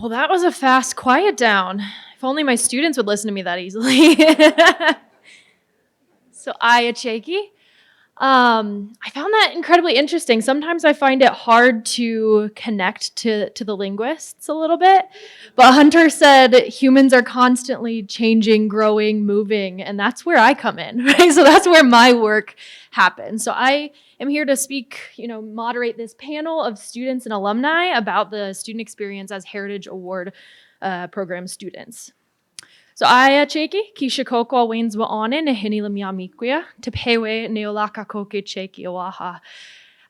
Well, that was a fast quiet down. If only my students would listen to me that easily. So Myaamiaki. I found that incredibly interesting. Sometimes I find it hard to connect to the linguists a little bit. But Hunter said humans are constantly changing, growing, moving, and that's where I come in, right? So that's where my work happens. So I am here to speak, moderate this panel of students and alumni about the student experience as Heritage Award Program students. So Myaamiaki, kishikoko wins wa'ane ne hinila Myaamikia, tepewe neolaka koke cheki oaha.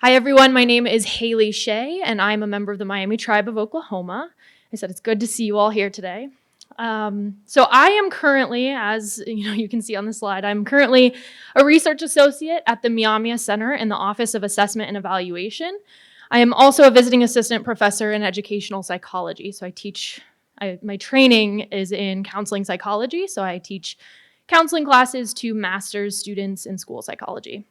Hi everyone, my name is Haley Shea, and I'm a member of the Miami tribe of Oklahoma. I said it's good to see you all here today. So I am currently, as you can see on the slide, I'm currently a research associate at the Myaamia Center in the Office of Assessment and Evaluation. I am also a visiting assistant professor in educational psychology, so my training is in counseling psychology, so I teach counseling classes to master's students in school psychology.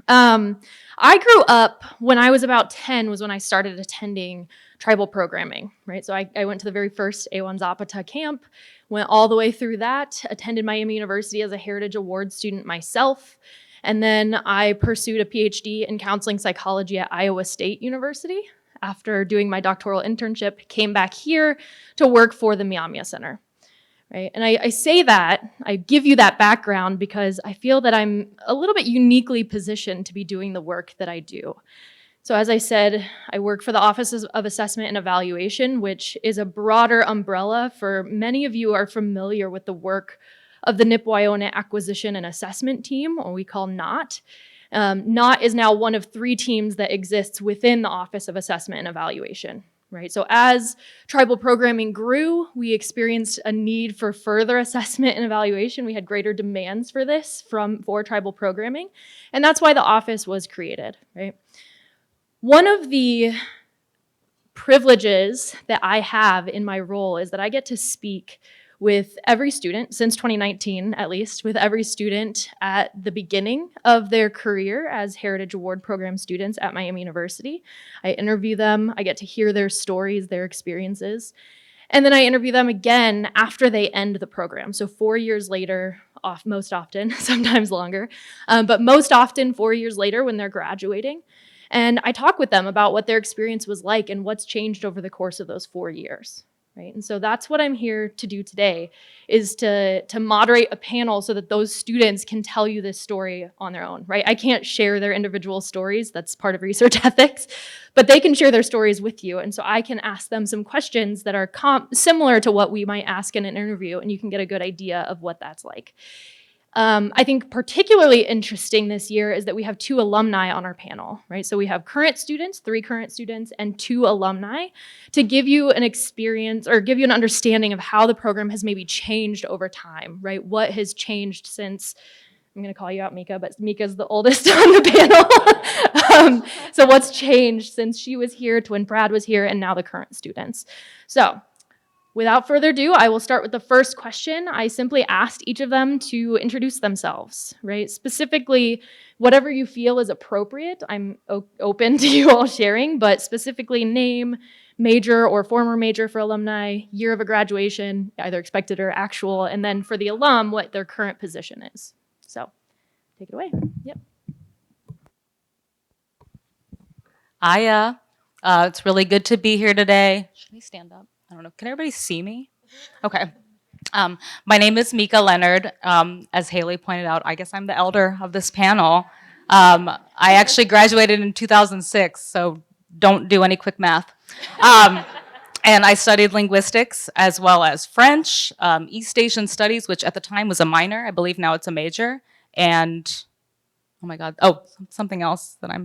I grew up, when I was about 10 was when I started attending tribal programming, right? So I went to the very first A1 Zapata camp, went all the way through that, attended Miami University as a Heritage Award student myself, and then I pursued a PhD in counseling psychology at Iowa State University. After doing my doctoral internship, came back here to work for the Myaamia Center, right? And I say that, I give you that background because I feel that I'm a little bit uniquely positioned to be doing the work that I do. So as I said, I work for the Office of Assessment and Evaluation, which is a broader umbrella for many of you are familiar with the work of the Nipwayo Acquisition and Assessment Team, or we call NOT. NOT is now one of 3 teams that exists within the Office of Assessment and Evaluation, right? So as tribal programming grew, we experienced a need for further assessment and evaluation. We had greater demands for this for tribal programming, and that's why the office was created, right? One of the privileges that I have in my role is that I get to speak with every student, since 2019 at least, with every student at the beginning of their career as Heritage Award Program students at Miami University. I interview them, I get to hear their stories, their experiences, and then I interview them again after they end the program. So 4 years later, most often, sometimes longer, but most often 4 years later when they're graduating. And I talk with them about what their experience was like and what's changed over the course of those 4 years. Right? And so that's what I'm here to do today, is to moderate a panel so that those students can tell you this story on their own, right? I can't share their individual stories, that's part of research ethics, but they can share their stories with you. And so I can ask them some questions that are similar to what we might ask in an interview, and you can get a good idea of what that's like. I think particularly interesting this year is that we have 2 alumni on our panel, right? So we have current students, 3 current students, and 2 alumni to give you an experience or give you an understanding of how the program has maybe changed over time, right? What has changed since, I'm gonna call you out, Mika, but Mika's the oldest on the panel. So what's changed since she was here to when Brad was here and now the current students. So, without further ado, I will start with the first question. I simply asked each of them to introduce themselves, right? Specifically, whatever you feel is appropriate. I'm open to you all sharing, but specifically name, major or former major for alumni, year of a graduation, either expected or actual, and then for the alum, what their current position is. So, take it away. Yep. Hiya. It's really good to be here today. Should I stand up? I don't know. Can everybody see me? Okay. My name is Mika Leonard. As Haley pointed out, I guess I'm the elder of this panel. I actually graduated in 2006, so don't do any quick math. And I studied linguistics as well as French, East Asian studies, which at the time was a minor. I believe now it's a major. And, oh my God, something else that I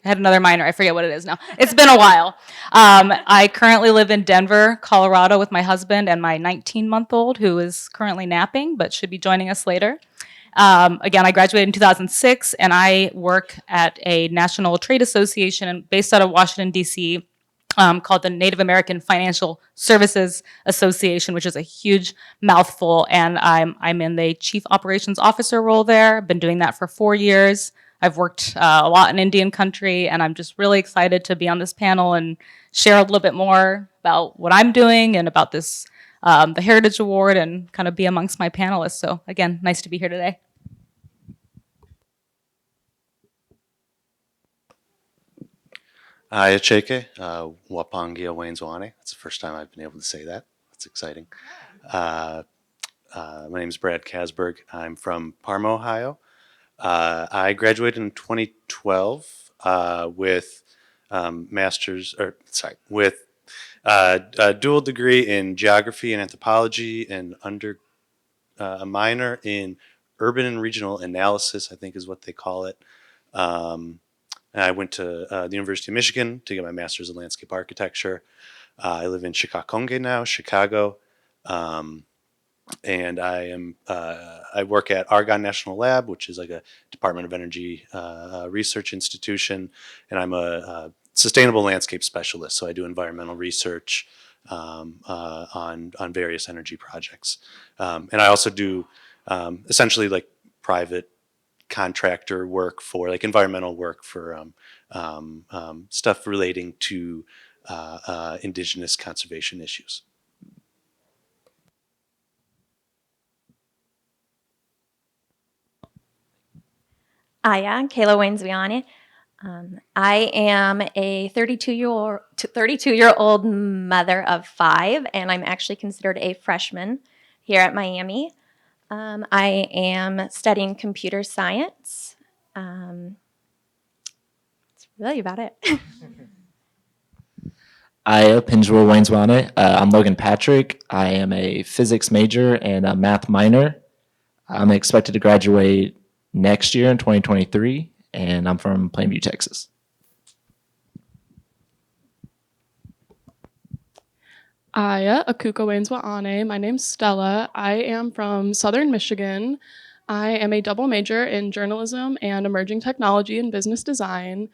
had another minor. I forget what it is now. It's been a while. I currently live in Denver, Colorado with my husband and my 19-month-old who is currently napping but should be joining us later. Again, I graduated in 2006 and I work at a national trade association based out of Washington, D.C. Called the Native American Financial Services Association, which is a huge mouthful. And I'm in the Chief Operations Officer role there. I've been doing that for 4 years. I've worked a lot in Indian country, and I'm just really excited to be on this panel and share a little bit more about what I'm doing and about this, the Heritage Award, and kind of be amongst my panelists. So again, nice to be here today. Hi, Acheke. Wapangia Wayneswane. That's the first time I've been able to say that. That's exciting. My name is Brad Kasberg. I'm from Parma, Ohio. I graduated in 2012 with with a dual degree in geography and anthropology and a minor in urban and regional analysis, I think is what they call it. I went to the University of Michigan to get my master's in landscape architecture. I live in Chicago now, Chicago. And I work at Argonne National Lab, which is like a Department of Energy research institution, and I'm a sustainable landscape specialist. So I do environmental research on various energy projects, and I also do essentially like private contractor work for like environmental work for stuff relating to indigenous conservation issues. Hiya, Kayla Beerman. I am a 32-year-old mother of 5, and I'm actually considered a freshman here at Miami. I am studying computer science. That's really about it. Hiya, Pinjwell Wayneswane. I'm Logan Patrick. I am a physics major and a math minor. I'm expected to graduate next year in 2023, and I'm from Plainview, Texas. Aya, Akuka Wayneswane. My name's Stella. I am from Southern Michigan. I am a double major in journalism and emerging technology and business design.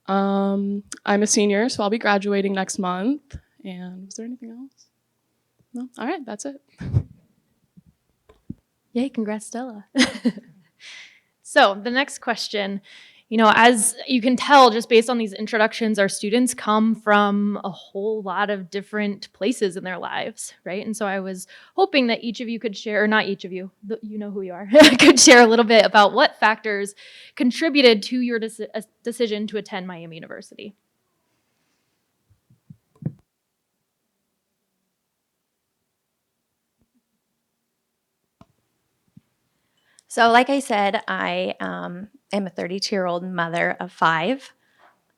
I'm a senior, so I'll be graduating next month. And was there anything else? No? All right, that's it. Yay, congrats, Stella. So the next question, as you can tell, just based on these introductions, our students come from a whole lot of different places in their lives, right? And so I was hoping that each of you could share, or not each of you, you know who you are, could share a little bit about what factors contributed to your decision to attend Miami University. So like I said, I am a 32-year-old mother of 5.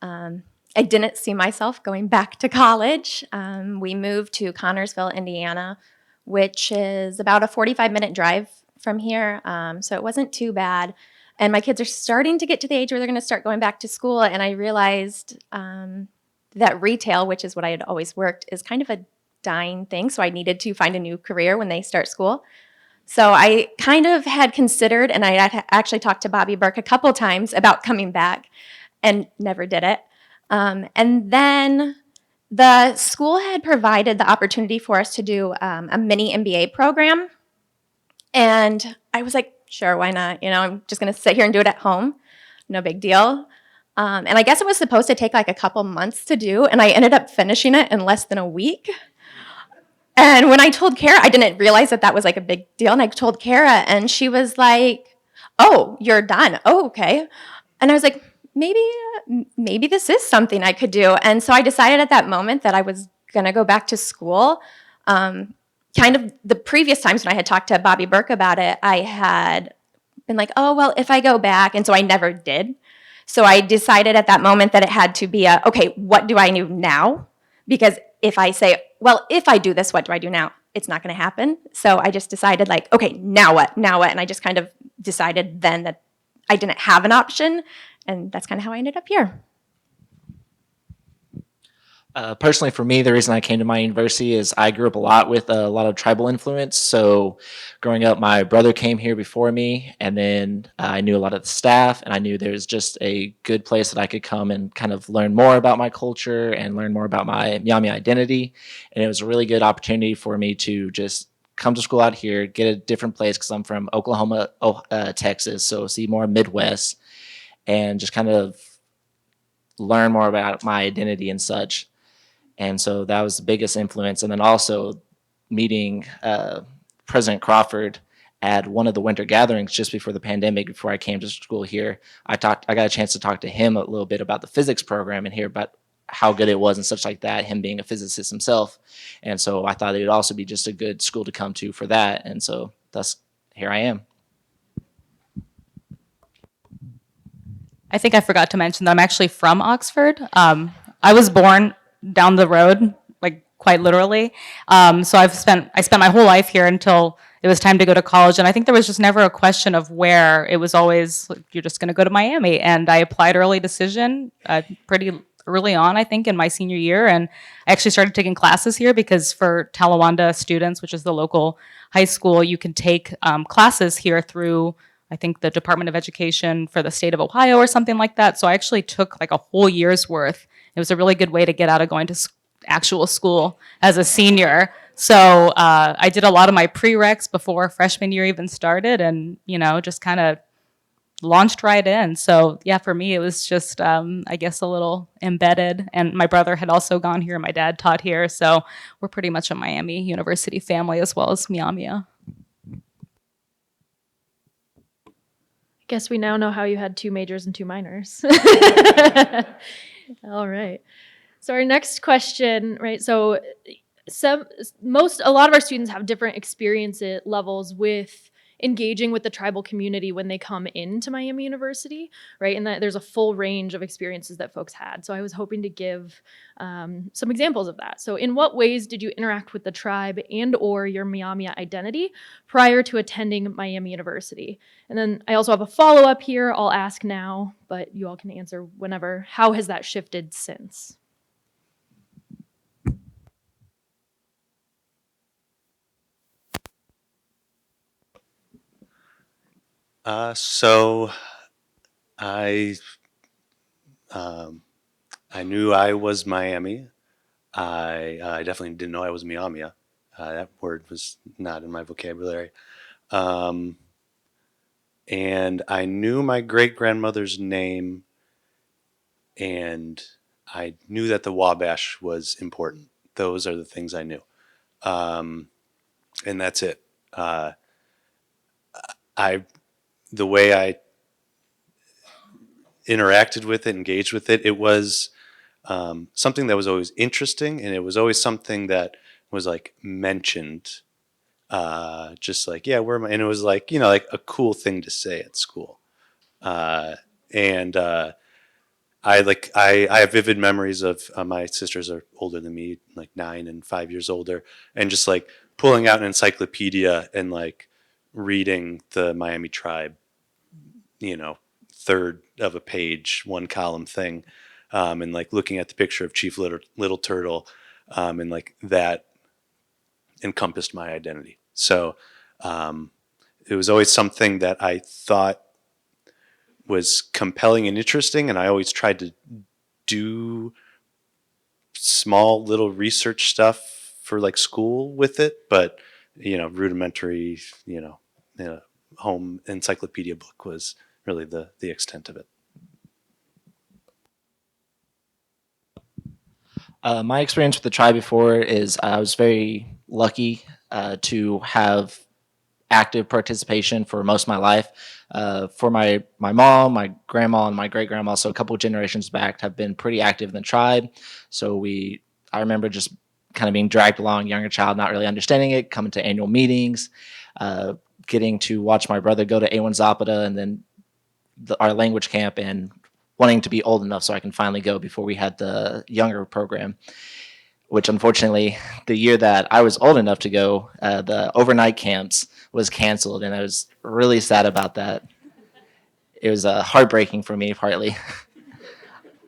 I didn't see myself going back to college. We moved to Connorsville, Indiana, which is about a 45-minute drive from here, so it wasn't too bad. And my kids are starting to get to the age where they're going to start going back to school, and I realized that retail, which is what I had always worked, is kind of a dying thing, so I needed to find a new career when they start school. So I kind of had considered, and I actually talked to Bobby Burke a couple times about coming back and never did it. And then the school had provided the opportunity for us to do a mini MBA program. And I was like, sure, why not? I'm just going to sit here and do it at home. No big deal. And I guess it was supposed to take like a couple months to do, and I ended up finishing it in less than a week. And when I told Kara, I didn't realize that was like a big deal. And I told Kara, and she was like, oh, you're done. Oh, okay. And I was like, maybe this is something I could do. And so I decided at that moment that I was going to go back to school. Kind of the previous times when I had talked to Bobby Burke about it, I had been like, oh, well, if I go back. And so I never did. So I decided at that moment that it had to be okay, what do I do now? Because if I say, well, if I do this, what do I do now? It's not going to happen. So I just decided like, okay, now what? Now what? And I just kind of decided then that I didn't have an option. And that's kind of how I ended up here. Personally, for me, the reason I came to my university is I grew up a lot with a lot of tribal influence. So growing up, my brother came here before me, and then I knew a lot of the staff, and I knew there was just a good place that I could come and kind of learn more about my culture and learn more about my Myaamia identity. And it was a really good opportunity for me to just come to school out here, get a different place because I'm from Oklahoma, Texas, so see more Midwest. and just kind of learn more about my identity and such. And so that was the biggest influence. And then also meeting President Crawford at one of the winter gatherings just before the pandemic, before I came to school here. I got a chance to talk to him a little bit about the physics program and hear about how good it was and such like that, him being a physicist himself. And so I thought it would also be just a good school to come to for that. And so thus here I am. I think I forgot to mention that I'm actually from Oxford. I was born down the road, like quite literally. So I spent my whole life here until it was time to go to college. And I think there was just never a question of where. It was always, like, you're just going to go to Miami. And I applied early decision pretty early on, I think, in my senior year. And I actually started taking classes here because for Talawanda students, which is the local high school, you can take classes here through, I think, the Department of Education for the state of Ohio or something like that. So I actually took like a whole year's worth. It was a really good way to get out of going to actual school as a senior. So I did a lot of my prereqs before freshman year even started, and just kind of launched right in. So yeah, for me it was just I guess a little embedded. And my brother had also gone here. My dad taught here, so we're pretty much a Miami University family as well as Myaamia. Guess we now know how you had 2 majors and 2 minors. All right. So our next question, right? So a lot of our students have different experience levels with engaging with the tribal community when they come into Miami University, right? And that there's a full range of experiences that folks had. So I was hoping to give some examples of that. So in what ways did you interact with the tribe and or your Myaamia identity prior to attending Miami University? And then I also have a follow-up here I'll ask now, but you all can answer whenever. How has that shifted since? So I knew I was Miami. I definitely didn't know I was Myaamia. That word was not in my vocabulary. And I knew my great-grandmother's name, and I knew that the Wabash was important. Those are the things I knew. And that's it. The way I interacted with it, engaged with it, it was something that was always interesting, and it was always something that was like mentioned, just like, yeah, and it was like, like a cool thing to say at school. And I have vivid memories of my sisters are older than me, like 9 and 5 years older, and just like pulling out an encyclopedia and like reading the Miami tribe, third of a page, 1 column thing, and like looking at the picture of Chief Little Turtle, and like that encompassed my identity. So it was always something that I thought was compelling and interesting, and I always tried to do small little research stuff for like school with it, but rudimentary, home encyclopedia book was really the extent of it. My experience with the tribe before is I was very lucky to have active participation for most of my life. For my mom, my grandma, and my great-grandma, so a couple of generations back, have been pretty active in the tribe. So I remember just kind of being dragged along, younger child, not really understanding it, coming to annual meetings, getting to watch my brother go to A1 Zapata and then our language camp, and wanting to be old enough so I can finally go before we had the younger program, which unfortunately the year that I was old enough to go, the overnight camps was canceled, and I was really sad about that. It was heartbreaking for me, partly.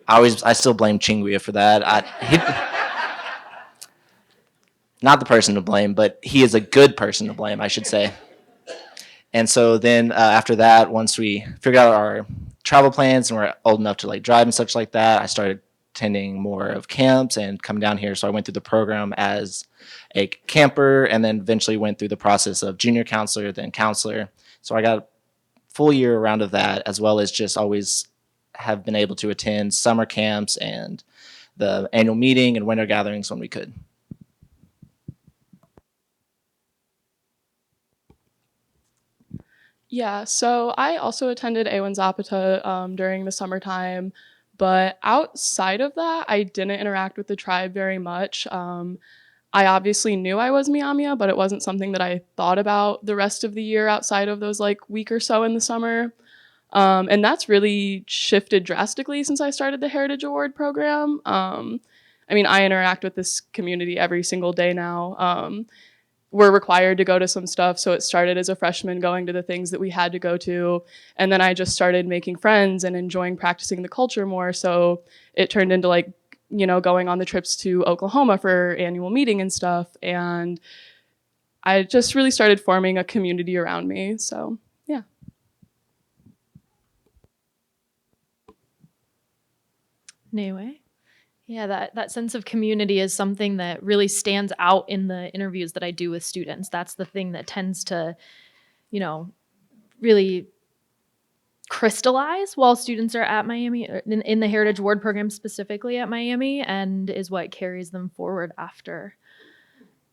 I still blame Chinguya for that. Not the person to blame, but he is a good person to blame, I should say. And so then after that, once we figured out our travel plans and we're old enough to like drive and such like that, I started attending more of camps and coming down here. So I went through the program as a camper, and then eventually went through the process of junior counselor, then counselor. So I got a full year round of that, as well as just always have been able to attend summer camps and the annual meeting and winter gatherings when we could. Yeah, so I also attended A1 Zapata during the summertime, but outside of that, I didn't interact with the tribe very much. I obviously knew I was Myaamia, but it wasn't something that I thought about the rest of the year outside of those like week or so in the summer. And that's really shifted drastically since I started the Heritage Award Program. I mean, I interact with this community every single day now. We're required to go to some stuff. So it started as a freshman going to the things that we had to go to. And then I just started making friends and enjoying practicing the culture more. So it turned into like, you know, going on the trips to Oklahoma for annual meeting and stuff. And I just really started forming a community around me. So, yeah. Anyway. Yeah, that sense of community is something that really stands out in the interviews that I do with students. That's the thing that tends to, you know, really crystallize while students are at Miami, in the Heritage Award Program specifically at Miami, and is what carries them forward after.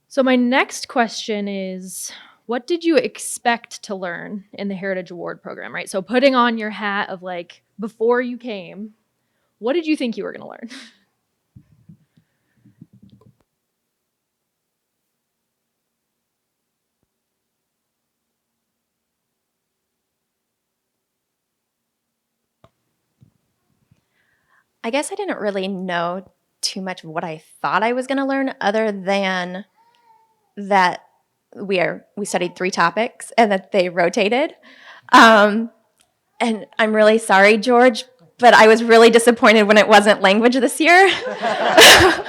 So my next question is, what did you expect to learn in the Heritage Award Program, right? So putting on your hat of like, before you came, what did you think you were going to learn? I guess I didn't really know too much of what I thought I was going to learn, other than that we studied 3 topics and that they rotated. And I'm really sorry, George, but I was really disappointed when it wasn't language this year. But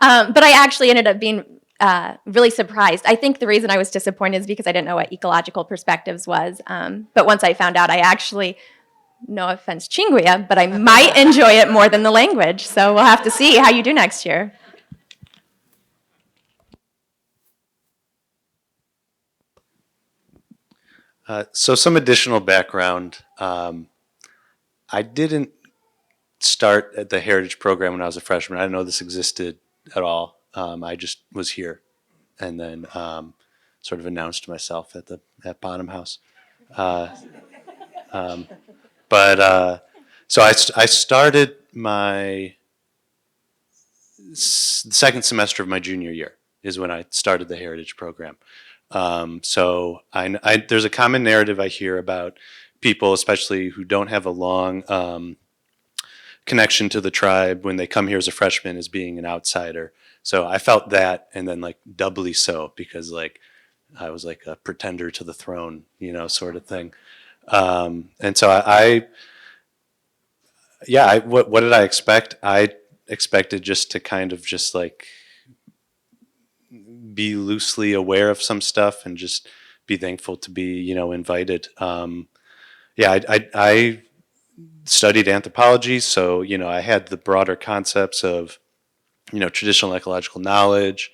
I actually ended up being really surprised. I think the reason I was disappointed is because I didn't know what ecological perspectives was. But once I found out, I actually, no offense, Chinguya, but I might enjoy it more than the language. So we'll have to see how you do next year. So some additional background. I didn't start at the Heritage Program when I was a freshman. I didn't know this existed at all. I just was here, and then sort of announced myself at Bottom House. So I started my second semester of my junior year is when I started the Heritage Program. So there's a common narrative I hear about people, especially who don't have a long connection to the tribe when they come here as a freshman, as being an outsider. So I felt that, and then like doubly so, because like I was like a pretender to the throne, you know, sort of thing. And so what did I expect? I expected just to kind of just like be loosely aware of some stuff and just be thankful to be, you know, invited. I studied anthropology, so, you know, I had the broader concepts of, you know, traditional ecological knowledge,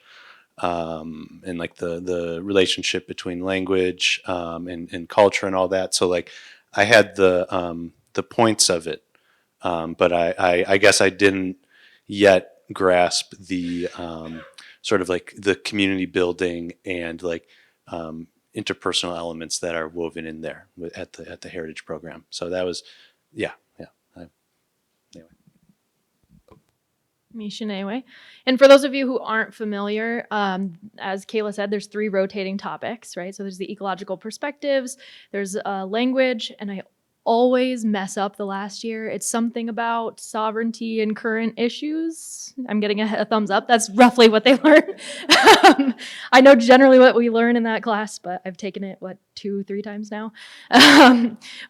and like the relationship between language and culture and all that. So like I had the points of it, but I guess I didn't yet grasp the sort of like the community building and like interpersonal elements that are woven in there at the Heritage Program. So that was, yeah. Anyway. Mishinewe. And for those of you who aren't familiar, as Kayla said, there's 3 rotating topics, right? So there's the ecological perspectives, there's language, and I always mess up the last year. It's something about sovereignty and current issues. I'm getting a thumbs up. That's roughly what they learn. I know generally what we learn in that class, but I've taken it, 2-3 times now.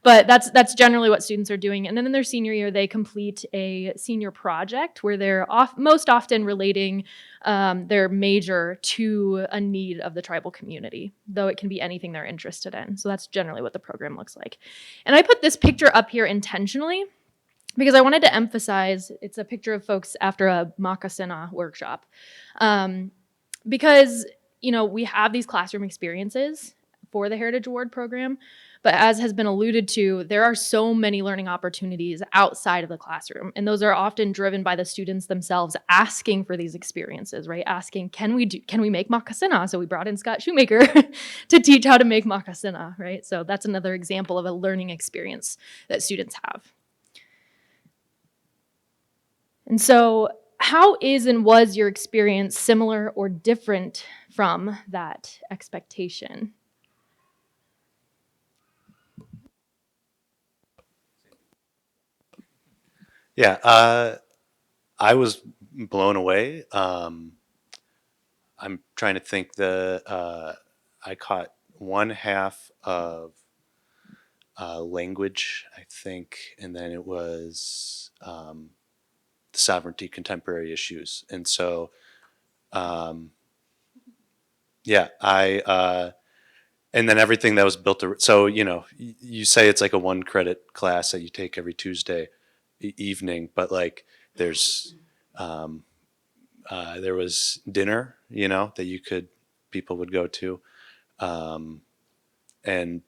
But that's generally what students are doing. And then in their senior year, they complete a senior project where they're most often relating their major to a need of the tribal community, though it can be anything they're interested in. So that's generally what the program looks like. And I put this picture up here intentionally because I wanted to emphasize it's a picture of folks after a Makasena workshop. Because, you know, we have these classroom experiences for the Heritage Award Program, But as has been alluded to, there are so many learning opportunities outside of the classroom. And those are often driven by the students themselves asking for these experiences, right? Asking, can we make makasina? So we brought in Scott Shoemaker to teach how to make makasina, right? So that's another example of a learning experience that students have. And so how is and was your experience similar or different from that expectation? Yeah, I was blown away. I'm trying to think. I caught one half of language, I think, and then it was the sovereignty, contemporary issues, and so yeah, and then everything that was built. So you say it's like a 1 credit class that you take every Tuesday evening, but like there's there was dinner, that people would go to, and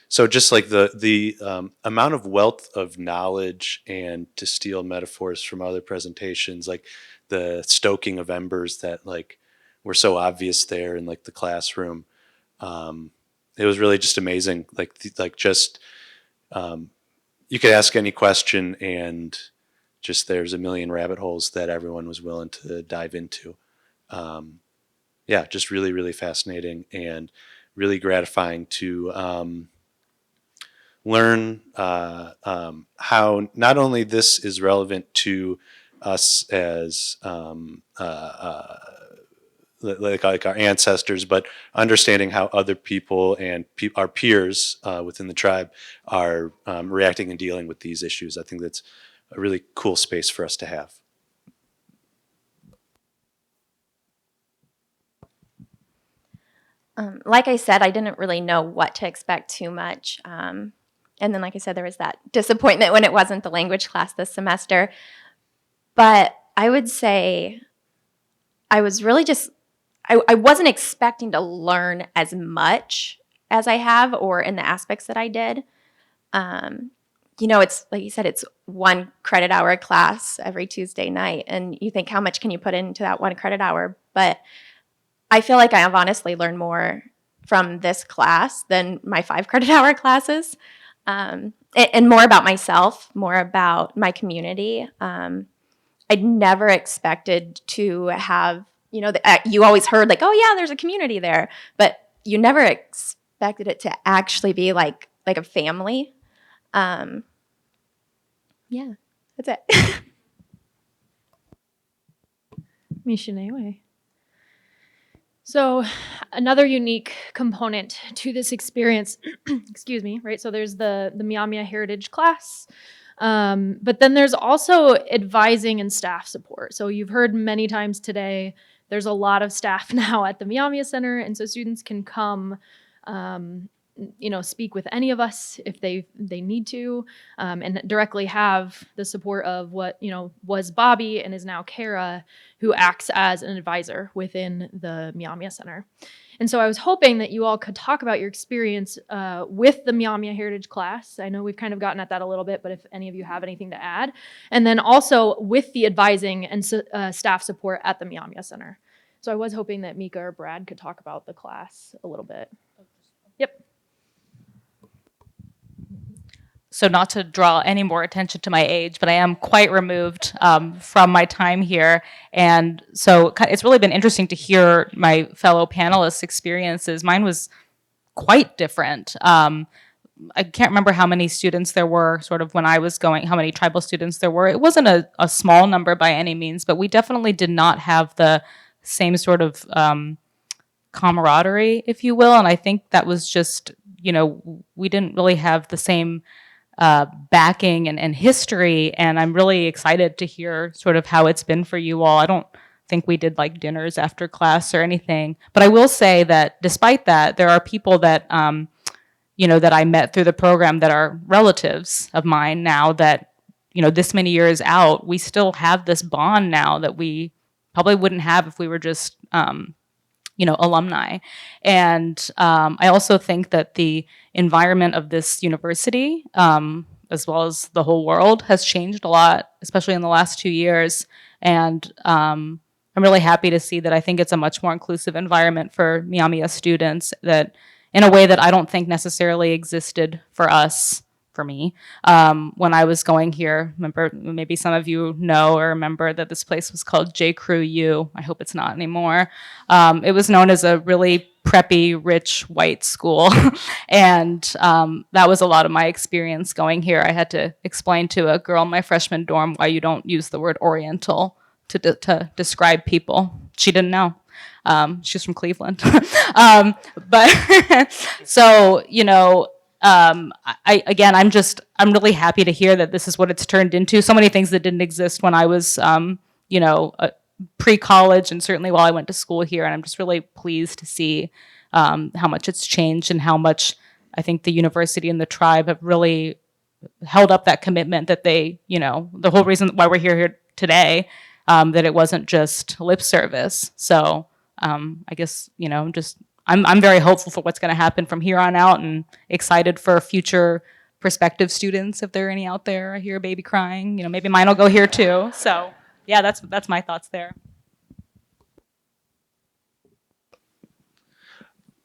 so just like the amount of wealth of knowledge, and to steal metaphors from other presentations, like the stoking of embers that like were so obvious there in like the classroom. It was really just amazing. You could ask any question, and just there's a million rabbit holes that everyone was willing to dive into. Yeah, just really, really fascinating and really gratifying to learn how not only this is relevant to us as like our ancestors, but understanding how other people and our peers within the tribe are reacting and dealing with these issues. I think that's a really cool space for us to have. Like I said, I didn't really know what to expect too much. And then, like I said, there was that disappointment when it wasn't the language class this semester. But I would say I was really I wasn't expecting to learn as much as I have, or in the aspects that I did. It's like you said, it's 1 credit hour class every Tuesday night. And you think, how much can you put into that 1 credit hour? But I feel like I have honestly learned more from this class than my 5 credit hour classes, and more about myself, more about my community. I'd never expected to have, you always heard like, oh yeah, there's a community there, but you never expected it to actually be like a family. Yeah, that's it. Mishinewe. So another unique component to this experience, excuse me, right? So there's the Myaamia Heritage class, but then there's also advising and staff support. So you've heard many times today, there's a lot of staff now at the Myaamia Center, and so students can come speak with any of us if they need to, and directly have the support of what, was Bobby and is now Kara, who acts as an advisor within the Myaamia Center. And so I was hoping that you all could talk about your experience with the Myaamia Heritage class. I know we've kind of gotten at that a little bit, but if any of you have anything to add. And then also with the advising and staff support at the Myaamia Center. So I was hoping that Mika or Brad could talk about the class a little bit. Yep. So not to draw any more attention to my age, but I am quite removed from my time here. And so it's really been interesting to hear my fellow panelists' experiences. Mine was quite different. I can't remember how many students there were sort of when I was going, how many tribal students there were. It wasn't a small number by any means, but we definitely did not have the same sort of camaraderie, if you will. And I think that was just, we didn't really have the same backing and history, and I'm really excited to hear sort of how it's been for you all. I don't think we did like dinners after class or anything, but I will say that despite that, there are people that that I met through the program that are relatives of mine now that, this many years out, we still have this bond now that we probably wouldn't have if we were just alumni. And I also think that the environment of this university, as well as the whole world, has changed a lot, especially in the last 2 years. And I'm really happy to see that I think it's a much more inclusive environment for Myaamia students, that in a way that I don't think necessarily existed for me, when I was going here. Remember, maybe some of you know or remember that this place was called J. Crew U. I hope it's not anymore. It was known as a really preppy, rich, white school. And that was a lot of my experience going here. I had to explain to a girl in my freshman dorm why you don't use the word Oriental to describe people. She didn't know. She's from Cleveland. But so, I'm really happy to hear that this is what it's turned into. So many things that didn't exist when I was, pre-college, and certainly while I went to school here. And I'm just really pleased to see how much it's changed, and how much I think the university and the tribe have really held up that commitment that they, the whole reason why we're here today, that it wasn't just lip service. So I guess, I'm very hopeful for what's going to happen from here on out, and excited for future prospective students, if there are any out there. I hear a baby crying, maybe mine will go here too. So yeah, that's my thoughts there.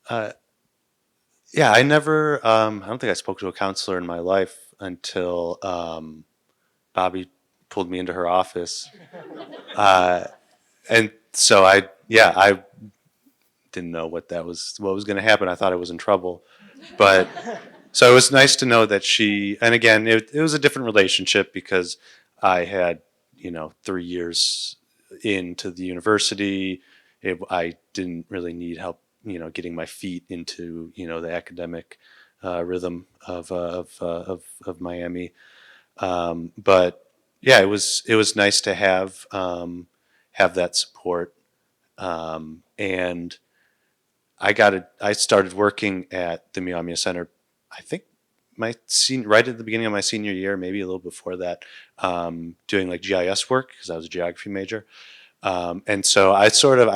Yeah, I never, I don't think I spoke to a counselor in my life until Bobby pulled me into her office. And so I didn't know what was going to happen. I thought I was in trouble. But so it was nice to know that she, and again, it was a different relationship, because I had, 3 years into the university. I didn't really need help, getting my feet into, the academic rhythm of Miami. But yeah, it was nice to have that support. And I started working at the Myaamia Center, I think right at the beginning of my senior year, maybe a little before that, doing like GIS work, because I was a geography major. And so I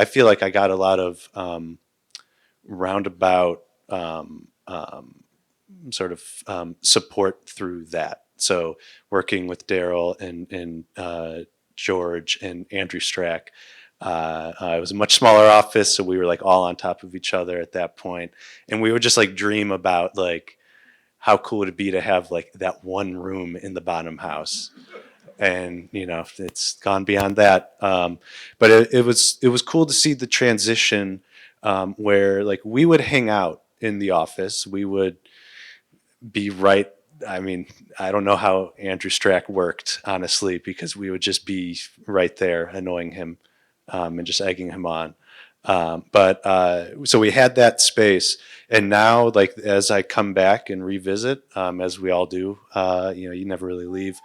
feel like I got a lot of roundabout support through that. So working with Daryl and George and Andrew Strack, it was a much smaller office, so we were like all on top of each other at that point, and we would just like dream about like how cool would it be to have like that one room in the bottom house. And it's gone beyond that. But it was cool to see the transition, where like we would hang out in the office. We would be right. I mean, I don't know how Andrew Strack worked, honestly, because we would just be right there annoying him, and just egging him on. So we had that space, and now like as I come back and revisit, as we all do, you never really leave.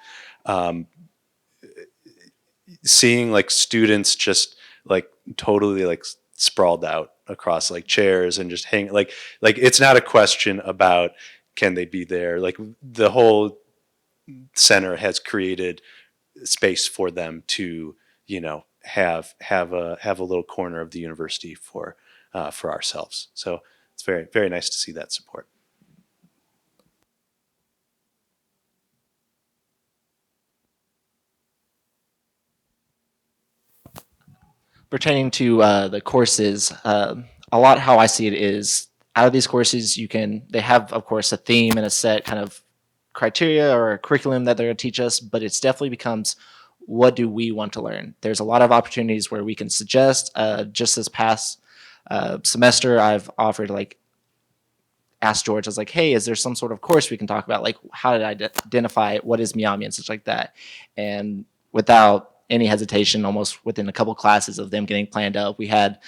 Seeing like students just like totally like sprawled out across like chairs and just hang like it's not a question about can they be there. Like the whole center has created space for them to have a little corner of the university for ourselves. So it's very, very nice to see that support. Pertaining to the courses, a lot how I see it is out of these courses, they have, of course, a theme and a set kind of criteria or a curriculum that they're going to teach us, but it's definitely becomes, what do we want to learn? There's a lot of opportunities where we can suggest. Just this past semester, I've offered asked George, I was like, hey, is there some sort of course we can talk about? Like, how did I identify what is Myaamia and such like that? And without any hesitation, almost within a couple classes of them getting planned up, we had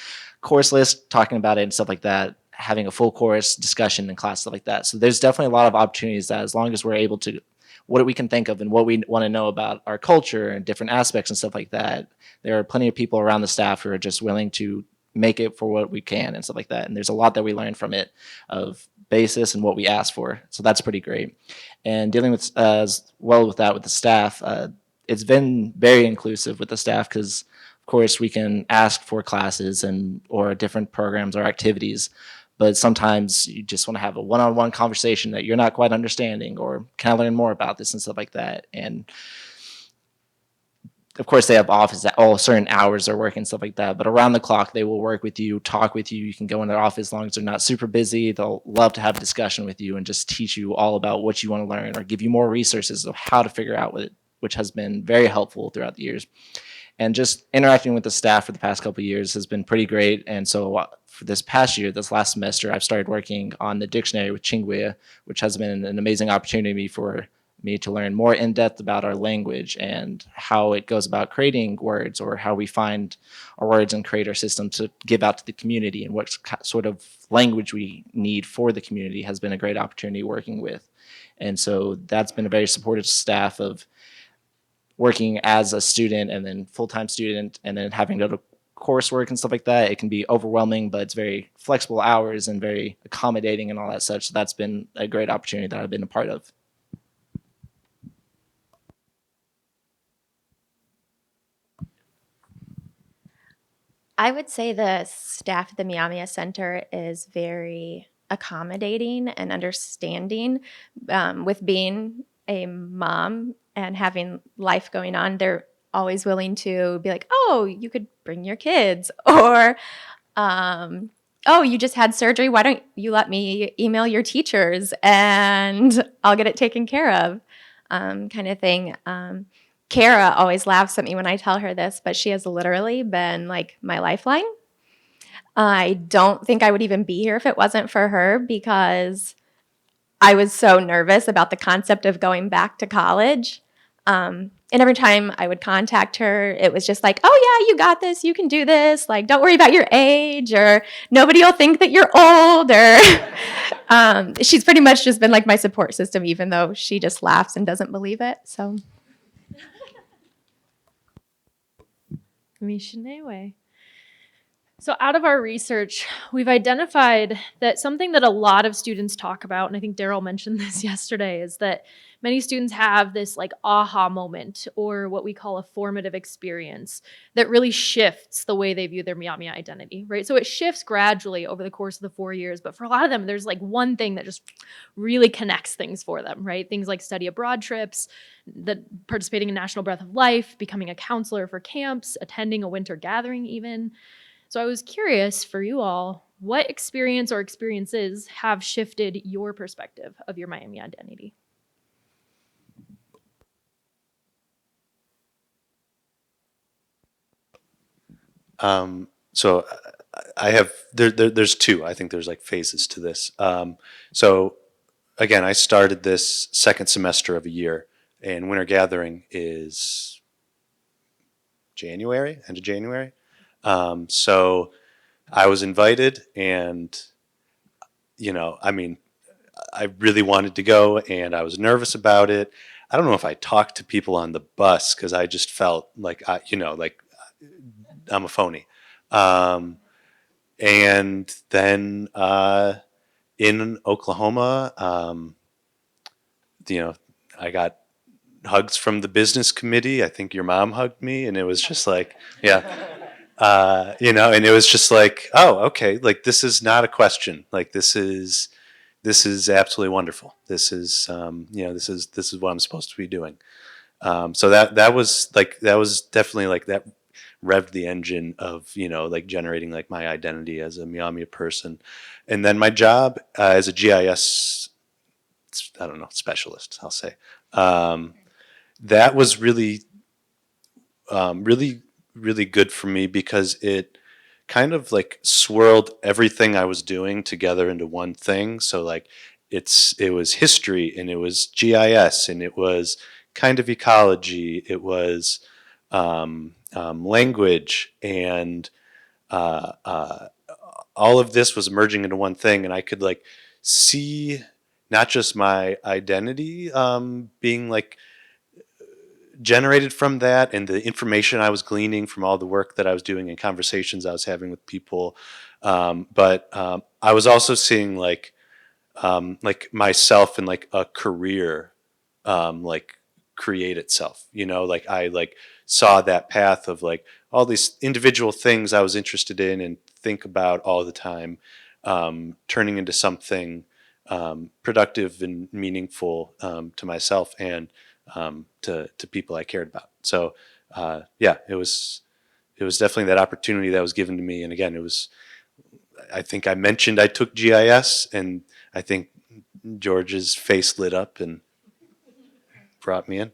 course lists talking about it and stuff like that, having a full course discussion in class, stuff like that. So there's definitely a lot of opportunities that as long as we're able to, what we can think of and what we want to know about our culture and different aspects and stuff like that, there are plenty of people around the staff who are just willing to make it for what we can and stuff like that. And there's a lot that we learn from it of basis and what we ask for. So that's pretty great. And dealing with as well with that with the staff, it's been very inclusive with the staff because of course, we can ask for classes or different programs or activities, but sometimes you just want to have a one-on-one conversation that you're not quite understanding, or can I learn more about this and stuff like that. And of course, they have office at all certain hours they're working, stuff like that. But around the clock, they will work with you, talk with you. You can go in their office as long as they're not super busy. They'll love to have a discussion with you and just teach you all about what you want to learn, or give you more resources of how to figure out what, which has been very helpful throughout the years. And just interacting with the staff for the past couple of years has been pretty great. And so for this past year, this last semester, I've started working on the dictionary with Chinguya, which has been an amazing opportunity for me to learn more in depth about our language and how it goes about creating words, or how we find our words and create our system to give out to the community, and what sort of language we need for the community has been a great opportunity working with. And so that's been a very supportive staff of working as a student and then full-time student, and then having to go to coursework and stuff like that. It can be overwhelming, but it's very flexible hours and very accommodating and all that such. So that's been a great opportunity that I've been a part of. I would say the staff at the Myaamia Center is very accommodating and understanding. With being a mom and having life going on, they're always willing to be like, oh, you could bring your kids, or oh, you just had surgery. Why don't you let me email your teachers and I'll get it taken care of, kind of thing. Kara always laughs at me when I tell her this, but she has literally been like my lifeline. I don't think I would even be here if it wasn't for her, because I was so nervous about the concept of going back to college. And every time I would contact her, it was just like, oh yeah, you got this, you can do this. Like, don't worry about your age, or nobody will think that you're old, or she's pretty much just been like my support system, even though she just laughs and doesn't believe it. So. Mishinewe. So out of our research, we've identified that something that a lot of students talk about, and I think Daryl mentioned this yesterday, is that many students have this like aha moment, or what we call a formative experience, that really shifts the way they view their Myaamia identity, right? So it shifts gradually over the course of the 4 years, but for a lot of them, there's like one thing that just really connects things for them, right? Things like study abroad trips, participating in National Breath of Life, becoming a counselor for camps, attending a winter gathering even. So I was curious for you all, what experience or experiences have shifted your perspective of your Myaamia identity? So I have, there's two. I think there's like phases to this. So again, I started this second semester of a year, and winter gathering is January, end of January. So I was invited, and, you know, I mean, I really wanted to go, and I was nervous about it. I don't know if I talked to people on the bus, because I just felt like, like I'm a phony. And then in Oklahoma, I got hugs from the business committee. I think your mom hugged me, and it was just like, yeah. And it was just like, oh, okay, like this is not a question. Like this is absolutely wonderful. This is this is what I'm supposed to be doing. So that was definitely like that revved the engine of like generating like my identity as a Myaamia person, and then my job as a GIS specialist, I'll say, that was really really good for me, because it kind of like swirled everything I was doing together into one thing. So like it was history, and it was GIS, and it was kind of ecology, it was language, and all of this was merging into one thing, and I could like see not just my identity being like generated from that, and the information I was gleaning from all the work that I was doing and conversations I was having with people, but I was also seeing like myself in like a career, like create itself. Like I saw that path of like all these individual things I was interested in and think about all the time, turning into something productive and meaningful to myself and to people I cared about. So yeah, it was definitely that opportunity that was given to me. And again, I think I mentioned I took GIS, and I think George's face lit up and brought me in.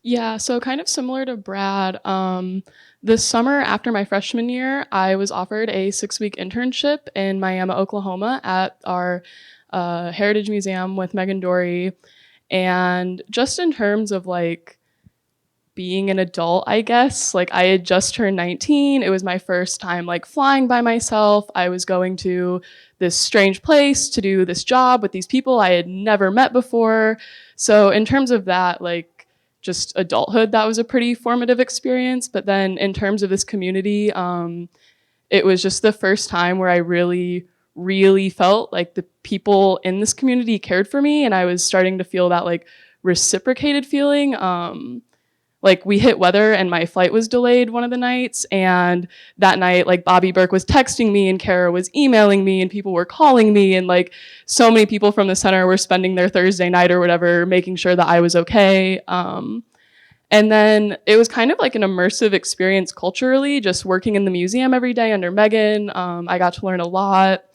Yeah, so kind of similar to Brad. This summer after my freshman year, I was offered a 6-week internship in Miami, Oklahoma at our Heritage Museum with Megan Dory. And just in terms of like being an adult, I guess, like I had just turned 19. It was my first time like flying by myself. I was going to this strange place to do this job with these people I had never met before. So in terms of that, like just adulthood, that was a pretty formative experience. But then in terms of this community, it was just the first time where I really felt like the people in this community cared for me, and I was starting to feel that like reciprocated feeling. Like we hit weather and my flight was delayed one of the nights, and that night like Bobby Burke was texting me and Kara was emailing me and people were calling me, and like so many people from the center were spending their Thursday night or whatever making sure that I was okay. And then it was kind of like an immersive experience culturally, just working in the museum every day under Megan. I got to learn a lot.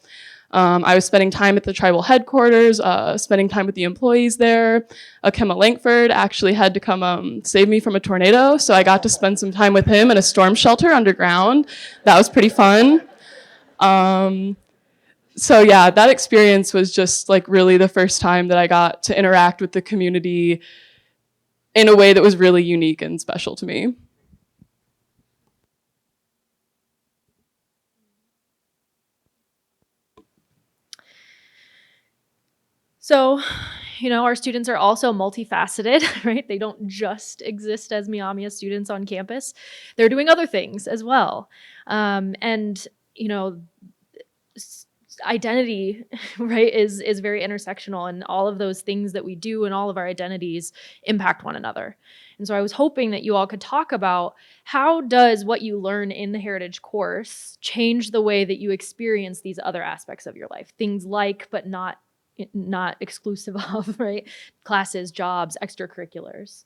I was spending time at the tribal headquarters, spending time with the employees there. Akema Langford actually had to come save me from a tornado, so I got to spend some time with him in a storm shelter underground. That was pretty fun. So yeah, that experience was just like really the first time that I got to interact with the community in a way that was really unique and special to me. So, our students are also multifaceted, right? They don't just exist as Myaamia students on campus. They're doing other things as well. And, identity, right, is very intersectional, and all of those things that we do and all of our identities impact one another. And so I was hoping that you all could talk about how does what you learn in the Heritage course change the way that you experience these other aspects of your life, things like, but not exclusive of, right? Classes, jobs, extracurriculars.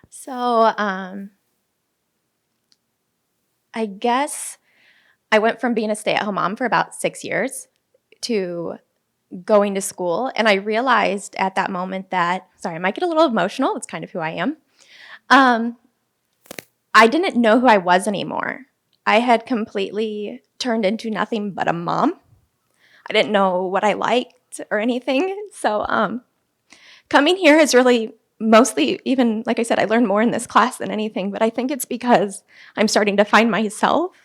So I guess I went from being a stay-at-home mom for about 6 years to going to school. And I realized at that moment that, sorry, I might get a little emotional. It's kind of who I am. I didn't know who I was anymore. I had completely turned into nothing but a mom. I didn't know what I liked or anything. So coming here has really mostly, even like I said, I learned more in this class than anything, but I think it's because I'm starting to find myself.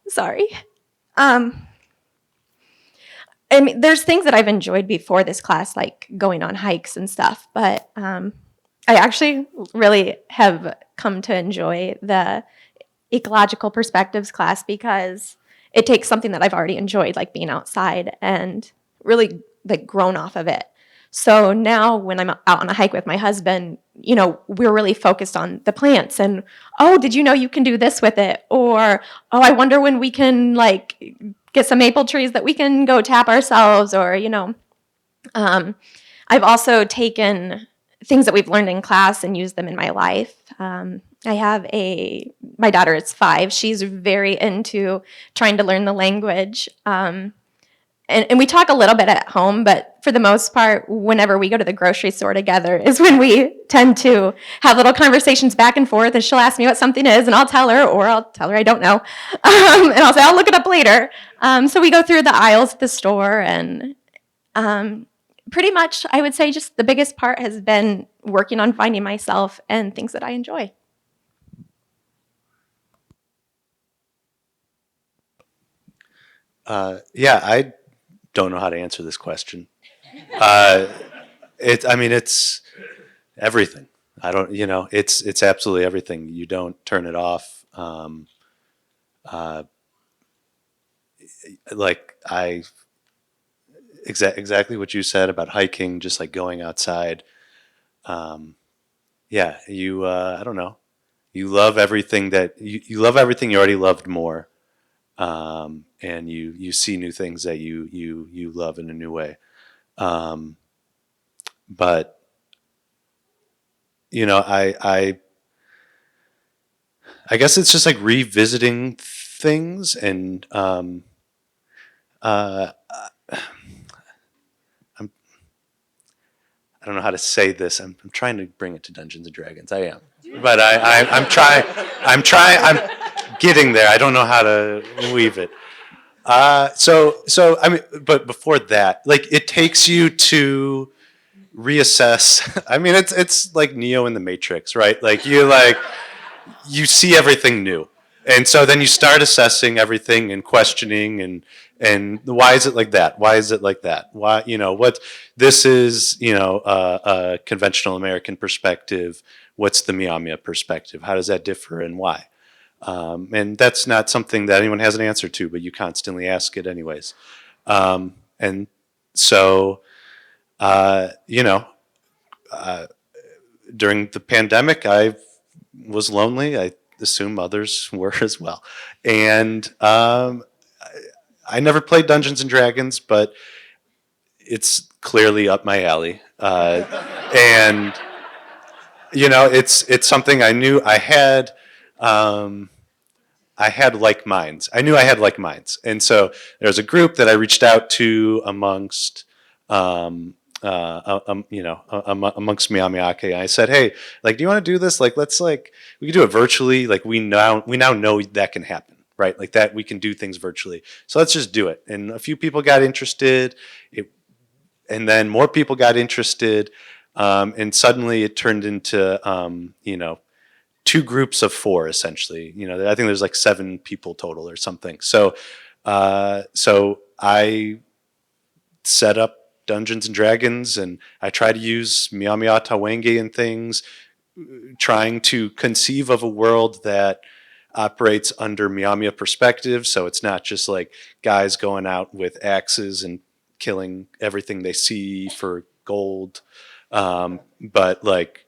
Sorry. I mean, there's things that I've enjoyed before this class, like going on hikes and stuff, but I actually really have come to enjoy the ecological perspectives class because it takes something that I've already enjoyed, like being outside, and really like grown off of it. So now when I'm out on a hike with my husband, we're really focused on the plants and, oh, did you know you can do this with it? Or, oh, I wonder when we can like get some maple trees that we can go tap ourselves, or, I've also taken things that we've learned in class and used them in my life. I have my daughter is 5. She's very into trying to learn the language. And we talk a little bit at home, but for the most part, whenever we go to the grocery store together is when we tend to have little conversations back and forth, and she'll ask me what something is, and I'll tell her, or I'll tell her I don't know. And I'll say, I'll look it up later. So we go through the aisles at the store, and pretty much, I would say just the biggest part has been working on finding myself and things that I enjoy. Yeah, I don't know how to answer this question. It's everything. I don't, it's absolutely everything. You don't turn it off. Uh, like exactly what you said about hiking, just like going outside. Yeah, I don't know. You love everything you love everything you already loved more. And you see new things that you love in a new way. But I guess it's just like revisiting things and uh, I don't know how to say this. I'm trying to bring it to Dungeons and Dragons. I am, but I'm trying. I'm getting there. I don't know how to weave it. So I mean, but before that, like it takes you to reassess. I mean, it's like Neo in the Matrix, right? You see everything new, and so then you start assessing everything and questioning and why is it like that? Why is it like that? Why what this is a conventional American perspective. What's the Myaamia perspective? How does that differ and why? And that's not something that anyone has an answer to, but you constantly ask it anyways. And so during the pandemic, I was lonely. I assume others were as well. And I never played Dungeons and Dragons, but it's clearly up my alley. And it's something I knew I had. I had like minds. I knew I had like minds, and so there was a group that I reached out to amongst amongst Myaamiaki. I said, hey, like, do you want to do this? Like, let's we can do it virtually. Like we now know that can happen, right? Like that we can do things virtually. So let's just do it. And a few people got interested, and then more people got interested, and suddenly it turned into two groups of four essentially. I think there's like 7 people total or something. So I set up Dungeons and Dragons, and I try to use Myaamia Tawenge and things, trying to conceive of a world that operates under Myamia Perspective. So it's not just like guys going out with axes and killing everything they see for gold, but like,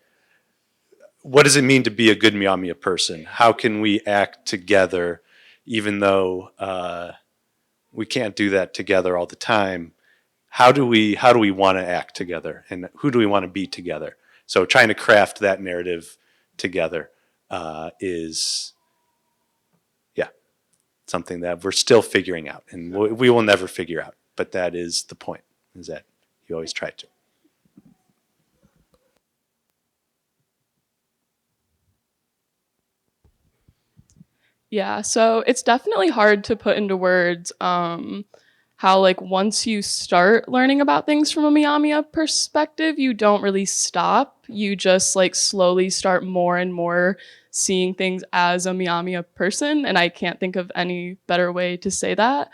what does it mean to be a good Myaamia person? How can we act together, even though we can't do that together all the time? How do we want to act together, and who do we want to be together? So trying to craft that narrative together is, yeah, something that we're still figuring out, and we will never figure out. But that is the point: is that you always try to. Yeah, so it's definitely hard to put into words how like once you start learning about things from a Myaamia perspective, you don't really stop. You just like slowly start more and more seeing things as a Myaamia person, and I can't think of any better way to say that.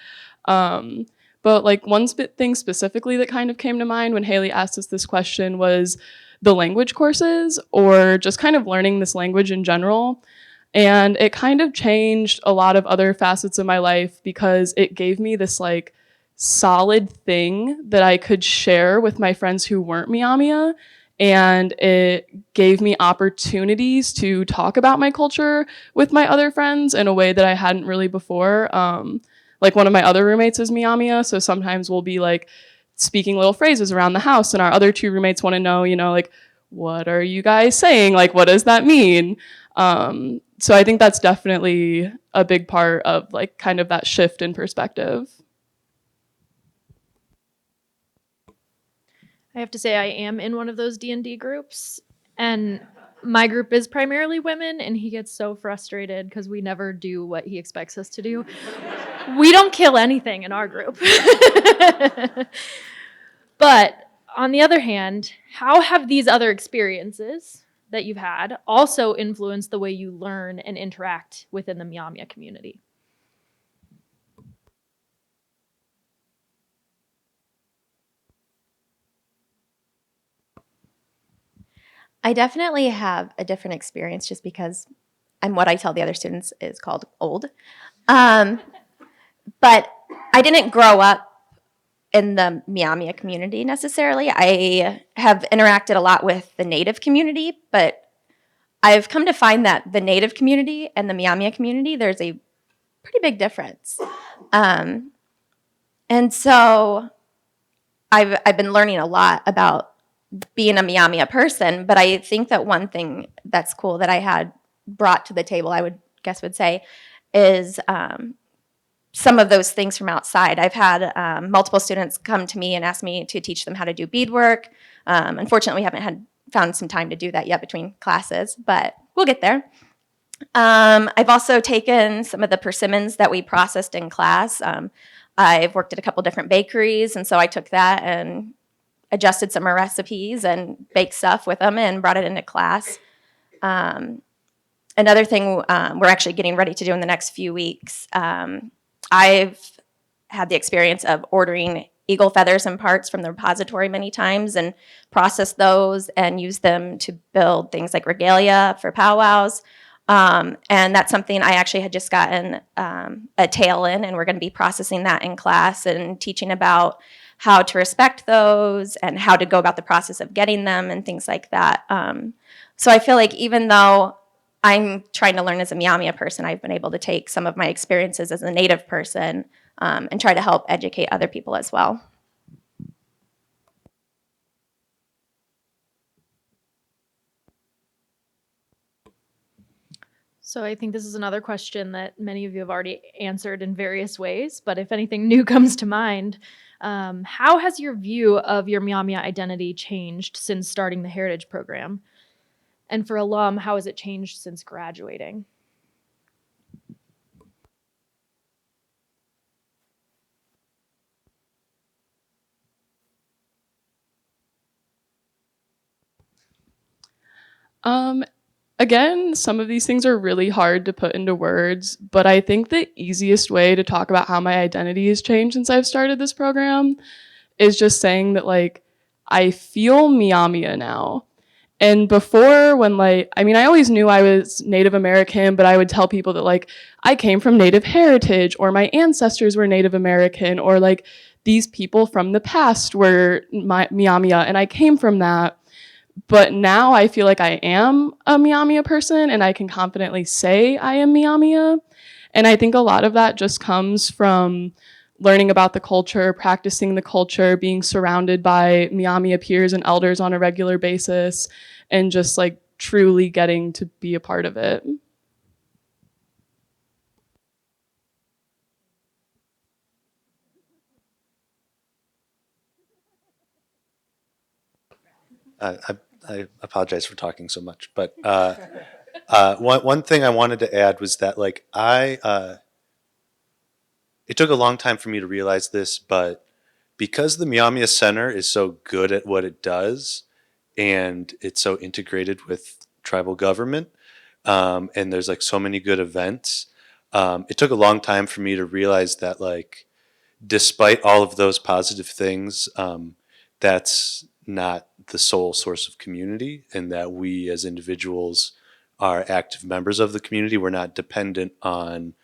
But like one thing specifically that kind of came to mind when Haley asked us this question was the language courses, or just kind of learning this language in general. And it kind of changed a lot of other facets of my life because it gave me this like solid thing that I could share with my friends who weren't Myaamia. And it gave me opportunities to talk about my culture with my other friends in a way that I hadn't really before. Like one of my other roommates is Myaamia, so sometimes we'll be like speaking little phrases around the house, and our other 2 roommates want to know, like, what are you guys saying? Like, what does that mean? So I think that's definitely a big part of like kind of that shift in perspective. I have to say I am in one of those D&D groups, and my group is primarily women, and he gets so frustrated because we never do what he expects us to do. We don't kill anything in our group. But on the other hand, how have these other experiences that you've had also influenced the way you learn and interact within the Myaamia community? I definitely have a different experience just because I'm what I tell the other students is called old. But I didn't grow up in the Myaamia community necessarily. I have interacted a lot with the Native community, but I've come to find that the Native community and the Myaamia community, there's a pretty big difference. And so I've been learning a lot about being a Myaamia person, but I think that one thing that's cool that I had brought to the table, I would say, is some of those things from outside. I've had multiple students come to me and ask me to teach them how to do beadwork. Unfortunately, we haven't found some time to do that yet between classes, but we'll get there. I've also taken some of the persimmons that we processed in class. I've worked at a couple different bakeries, and so I took that and adjusted some of our recipes and baked stuff with them and brought it into class. Another thing we're actually getting ready to do in the next few weeks, I've had the experience of ordering eagle feathers and parts from the repository many times and processed those and used them to build things like regalia for powwows. And that's something I actually had just gotten a tail in, and we're going to be processing that in class and teaching about how to respect those and how to go about the process of getting them and things like that. So I feel like even though I'm trying to learn as a Myaamia person, I've been able to take some of my experiences as a Native person and try to help educate other people as well. So I think this is another question that many of you have already answered in various ways, but if anything new comes to mind, how has your view of your Myaamia identity changed since starting the Heritage Program? And for alum, how has it changed since graduating? Again, some of these things are really hard to put into words, but I think the easiest way to talk about how my identity has changed since I've started this program is just saying that, like, I feel Myaamia now. And before, when, I always knew I was Native American, but I would tell people that, like, I came from Native heritage, or my ancestors were Native American, or, like, these people from the past were Myaamia, and I came from that. But now I feel like I am a Myaamia person, and I can confidently say I am Myaamia. And I think a lot of that just comes from learning about the culture, practicing the culture, being surrounded by Myaamia peers and elders on a regular basis, and just like truly getting to be a part of it. I apologize for talking so much, but one thing I wanted to add was that it took a long time for me to realize this, but because the Myaamia Center is so good at what it does, and it's so integrated with tribal government, and there's like so many good events, it took a long time for me to realize that, like, despite all of those positive things, that's not the sole source of community, and that we as individuals are active members of the community. We're not dependent on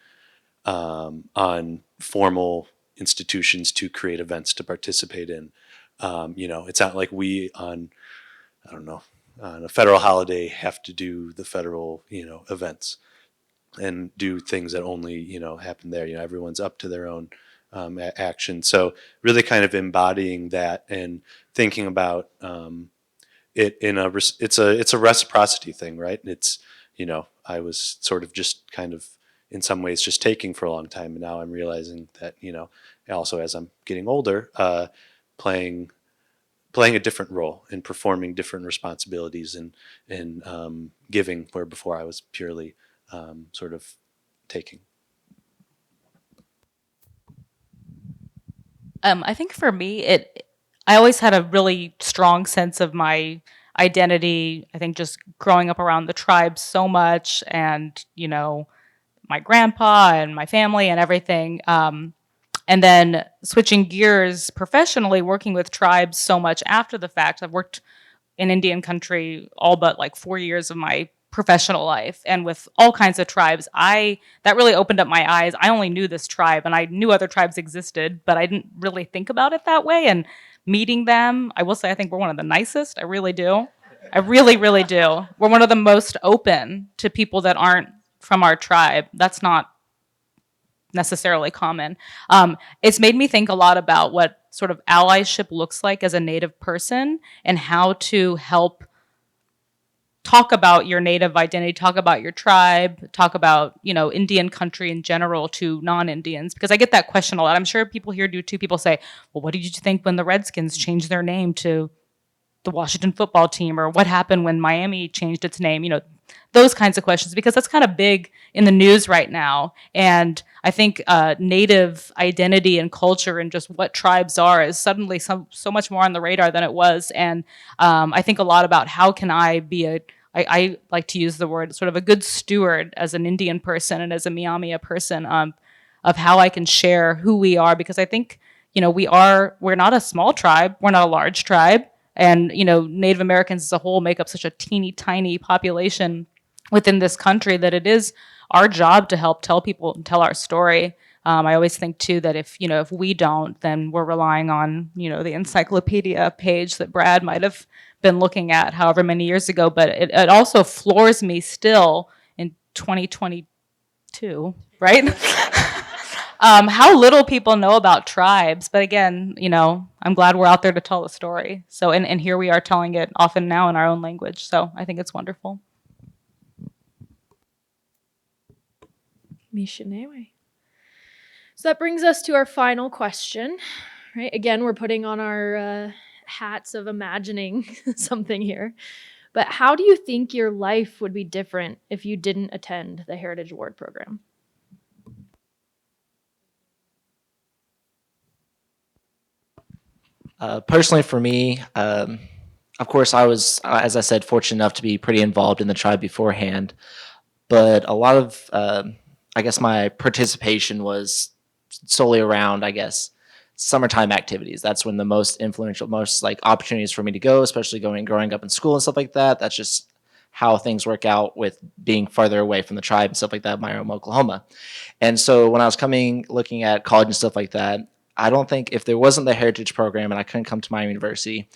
formal institutions to create events to participate in. It's not like we on a federal holiday have to do the federal events and do things that only happen there. Everyone's up to their own action. So really kind of embodying that and thinking about it in it's a reciprocity thing, right? It's I was sort of just kind of in some ways just taking for a long time, and now I'm realizing that also as I'm getting older, playing a different role and performing different responsibilities and giving, where before I was purely sort of taking. I think for me, I always had a really strong sense of my identity. I think just growing up around the tribe so much, and my grandpa and my family and everything. And then switching gears professionally, working with tribes so much after the fact. I've worked in Indian country all but like 4 years of my professional life, and with all kinds of tribes. That really opened up my eyes. I only knew this tribe, and I knew other tribes existed, but I didn't really think about it that way. And meeting them, I will say I think we're one of the nicest. I really do. I really, really do. We're one of the most open to people that aren't from our tribe. That's not necessarily common. It's made me think a lot about what sort of allyship looks like as a Native person, and how to help talk about your Native identity, talk about your tribe, talk about, Indian country in general to non-Indians. Because I get that question a lot. I'm sure people here do too. People say, well, what did you think when the Redskins changed their name to the Washington football team? Or what happened when Miami changed its name? Those kinds of questions, because that's kind of big in the news right now. And I think Native identity and culture and just what tribes are is suddenly so much more on the radar than it was. And I think a lot about how can I be I like to use the word sort of a good steward as an Indian person and as a Myaamia person, of how I can share who we are. Because I think, we're not a small tribe, we're not a large tribe. And, Native Americans as a whole make up such a teeny tiny population within this country that it is our job to help tell people and tell our story. I always think too that if we don't, then we're relying on, the encyclopedia page that Brad might have been looking at however many years ago. But it also floors me still in 2022, right? How little people know about tribes. But again, I'm glad we're out there to tell the story. So, and here we are telling it often now in our own language. So I think it's wonderful. Mishinewe. So that brings us to our final question, right? Again, we're putting on our hats of imagining something here. But how do you think your life would be different if you didn't attend the Heritage Award Program? Personally, for me, of course, I was, as I said, fortunate enough to be pretty involved in the tribe beforehand. But a lot of, I guess, my participation was solely around, summertime activities. That's when the most influential, most opportunities for me to go, especially growing up in school and stuff like that. That's just how things work out with being farther away from the tribe and stuff like that, my home, Oklahoma. And so when I was looking at college and stuff like that, I don't think if there wasn't the Heritage Program and I couldn't come to my university,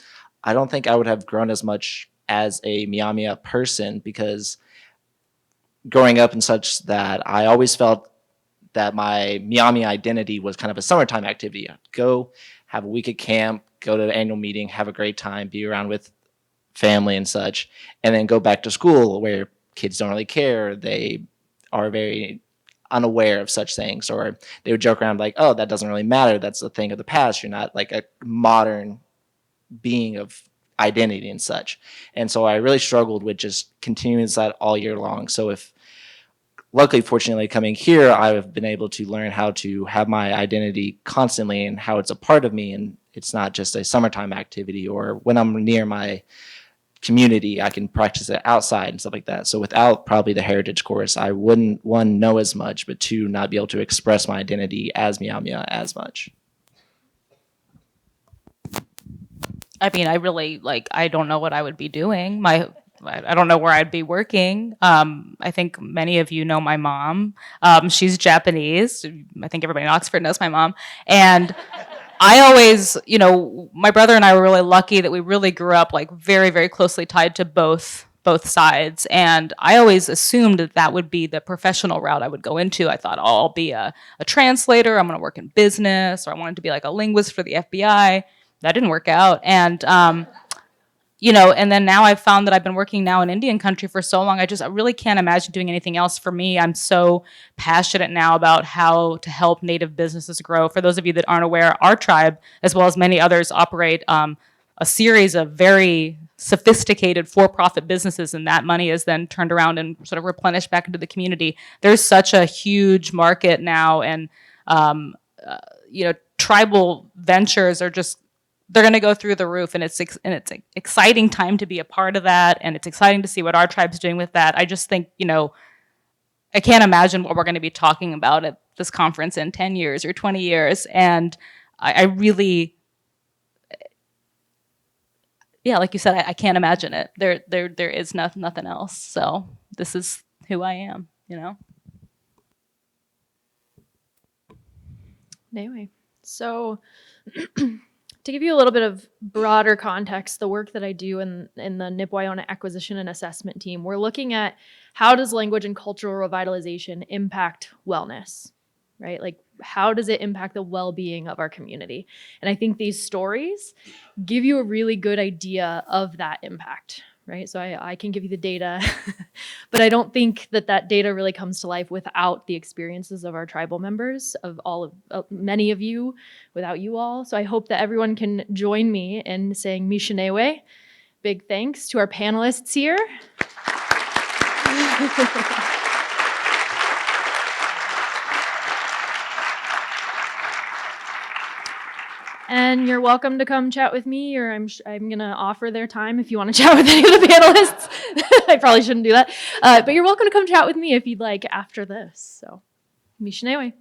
I don't think I would have grown as much as a Myaamia person, because growing up and such, that I always felt that my Myaamia identity was kind of a summertime activity. I'd go have a week at camp, go to the annual meeting, have a great time, be around with family and such, and then go back to school where kids don't really care. They are very unaware of such things, or they would joke around like, oh, that doesn't really matter. That's a thing of the past. You're not like a modern being of identity and such. And so I really struggled with just continuing that all year long. So luckily, fortunately, coming here, I've been able to learn how to have my identity constantly and how it's a part of me. And it's not just a summertime activity, or when I'm near my community, I can practice it outside and stuff like that. So without probably the heritage course, I wouldn't, one, know as much, but two, not be able to express my identity as Myaamia as much. I mean, I really, I don't know what I would be doing. I don't know where I'd be working. I think many of you know my mom. She's Japanese. I think everybody in Oxford knows my mom. And I always, my brother and I were really lucky that we really grew up very, very closely tied to both sides. And I always assumed that would be the professional route I would go into. I thought, oh, I'll be a translator. I'm going to work in business, or I wanted to be a linguist for the FBI. That didn't work out. And, and then now I've found that I've been working now in Indian country for so long. I really can't imagine doing anything else. For me, I'm so passionate now about how to help Native businesses grow. For those of you that aren't aware, our tribe, as well as many others, operate a series of very sophisticated for-profit businesses, and that money is then turned around and sort of replenished back into the community. There's such a huge market now, and tribal ventures are just, they're going to go through the roof, and it's an exciting time to be a part of that, and it's exciting to see what our tribe's doing with that. I just think, I can't imagine what we're going to be talking about at this conference in 10 years or 20 years, and I really, yeah, like you said, I can't imagine it. There is nothing else. So this is who I am, you know? Anyway, so to give you a little bit of broader context, the work that I do in the Nipwayon Acquisition and Assessment team, we're looking at how does language and cultural revitalization impact wellness, right? Like, how does it impact the well-being of our community? And I think these stories give you a really good idea of that impact, right? So I can give you the data, but I don't think that data really comes to life without the experiences of our tribal members, of all of many of you, without you all. So I hope that everyone can join me in saying Mishanewe. Big thanks to our panelists here. And you're welcome to come chat with me, or I'm going to offer their time if you want to chat with any of the panelists. I probably shouldn't do that. But you're welcome to come chat with me if you'd like after this. So, Mishanewe.